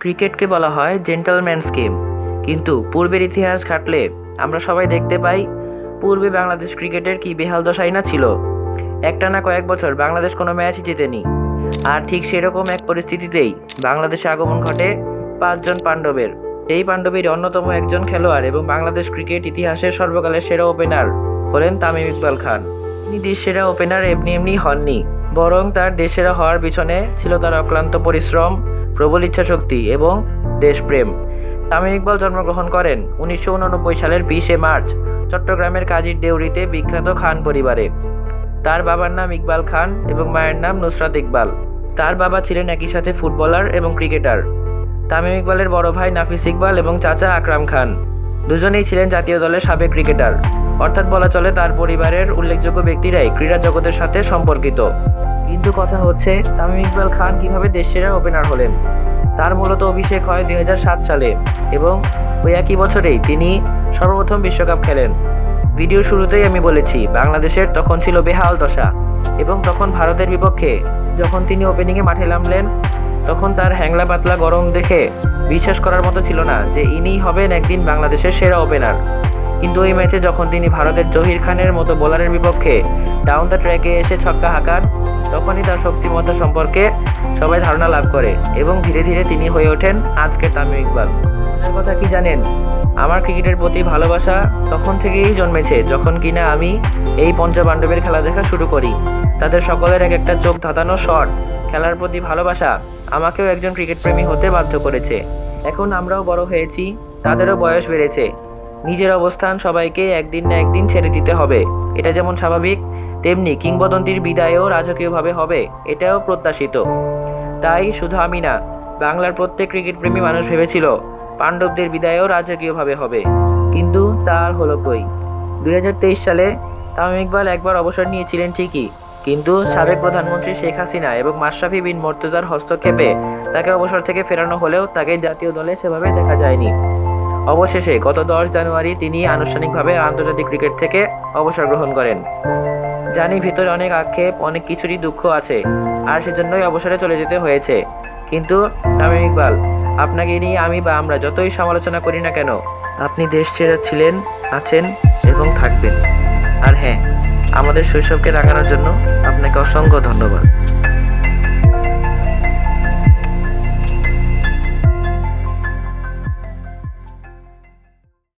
ক্রিকেটকে বলা হয় জেন্টলম্যানস গেম, কিন্তু পূর্বের ইতিহাস ঘাটলে আমরা সবাই দেখতে পাই পূর্বে বাংলাদেশ ক্রিকেটের কি বেহাল দশাই না ছিল। একটানা কয়েক বছর বাংলাদেশ কোনো ম্যাচই জেতেনি। আর ঠিক সেরকম এক পরিস্থিতিতেই বাংলাদেশে আগমন ঘটে 5 জন পাণ্ডবের। এই পাণ্ডবের অন্যতম একজন খেলোয়াড় এবং বাংলাদেশ ক্রিকেট ইতিহাসের সর্বকালের সেরা ওপেনার হলেন তামিম ইকবাল খান। তিনি দেশসেরা ওপেনার এমনি হননি, বরং তার দেশসেরা হওয়ার পিছনে ছিল তার অক্লান্ত পরিশ্রম, প্রবল ইচ্ছাশক্তি এবং দেশপ্রেম। তামিম ইকবাল জন্মগ্রহণ করেন 1989 সালের 20 মার্চ চট্টগ্রামের কাজীর দেউরিতে বিখ্যাত খান পরিবারে। তার বাবার নাম ইকবাল খান এবং মায়ের নাম নুসরাত ইকবাল। তার বাবা ছিলেন একই সাথে ফুটবলার এবং ক্রিকেটার। তামিম ইকবালের বড় ভাই নাফিস ইকবাল এবং চাচা আকরাম খান দুজনেই ছিলেন জাতীয় দলের সাবেক ক্রিকেটার। অর্থাৎ বলা চলে তার পরিবারের উল্লেখযোগ্য ব্যক্তিরাই ক্রীড়া জগতের সাথে সম্পর্কিত। কিন্তু কথা হচ্ছে তামিম ইকবাল খান কিভাবে দেশসেরা ওপেনার হলেন। তার মূলত অভিষেক হয় 2007 সালে এবং ওই একই বছরেই তিনি সর্বপ্রথম বিশ্বকাপ খেলেন। ভিডিও শুরুতেই আমি বলেছি বাংলাদেশের তখন ছিল বেহাল দশা এবং তখন ভারতের বিপক্ষে যখন তিনি ওপেনিংয়ে মাঠে নামলেন তখন তার হ্যাংলা পাতলা গরম দেখে বিশ্বাস করার মতো ছিল না যে ইনিই হবেন একদিন বাংলাদেশের সেরা ওপেনার। কিন্তু ওই ম্যাচে যখন তিনি ভারতের জহির খানের মতো বোলারের বিপক্ষে ডাউন দ্য ট্র্যাকে এসে ছক্কা হাঁকান তখনই তার শক্তিমত্তা সম্পর্কে সবাই ধারণা লাভ করে এবং ধীরে ধীরে তিনি হয়ে ওঠেন আজকের তামিম ইকবাল। মজার কথা কি জানেন, আমার ক্রিকেটের প্রতি ভালোবাসা তখন থেকেই জন্মেছে যখন কিনা আমি এই পঞ্চপাণ্ডবের খেলা দেখা শুরু করি। তাদের সকলের এক একটা চোখ ধাঁধানো শট, খেলার প্রতি ভালোবাসা আমাকেও একজন ক্রিকেট প্রেমী হতে বাধ্য করেছে। এখন আমরাও বড় হয়েছি, তাদেরও বয়স বেড়েছে। নিজের অবস্থান সবাইকে একদিন না একদিন ছেড়ে দিতে হবে, এটা যেমন স্বাভাবিক তেমনি কিংবদন্তির বিদায়ও রাজকীয়ভাবে হবে, এটাও প্রত্যাশিত। তাই শুধু আমি না, বাংলার প্রত্যেক ক্রিকেট প্রেমী মানুষ ভেবেছিল পাণ্ডবদের বিদায়ও রাজকীয়ভাবে হবে, কিন্তু তা আর হলো কই। 2023 সালে তামিম ইকবাল একবার অবসর নিয়েছিলেন ঠিকই, কিন্তু সাবেক প্রধানমন্ত্রী শেখ হাসিনা এবং মাশরাফি বিন মুর্তজার হস্তক্ষেপে তাকে অবসর থেকে ফেরানো হলেও তাকে জাতীয় দলে সেভাবে দেখা যায়নি। অবশেষে গত 10 জানুয়ারি তিনি আনুষ্ঠানিকভাবে আন্তর্জাতিক ক্রিকেট থেকে অবসর গ্রহণ করেন। জানি ভিতরে অনেক আক্ষেপ, অনেক কিছুরই দুঃখ আছে, আর সেজন্যই অবসরে চলে যেতে হয়েছে। কিন্তু তামিম ইকবাল, আপনাকে নিয়ে আমি বা আমরা যতই সমালোচনা করি না কেন, আপনি দেশসেরা ছিলেন, আছেন এবং থাকবেন। আর হ্যাঁ, আমাদের শৈশবকে রাঙানোর জন্য আপনাকে অসংখ্য ধন্যবাদ।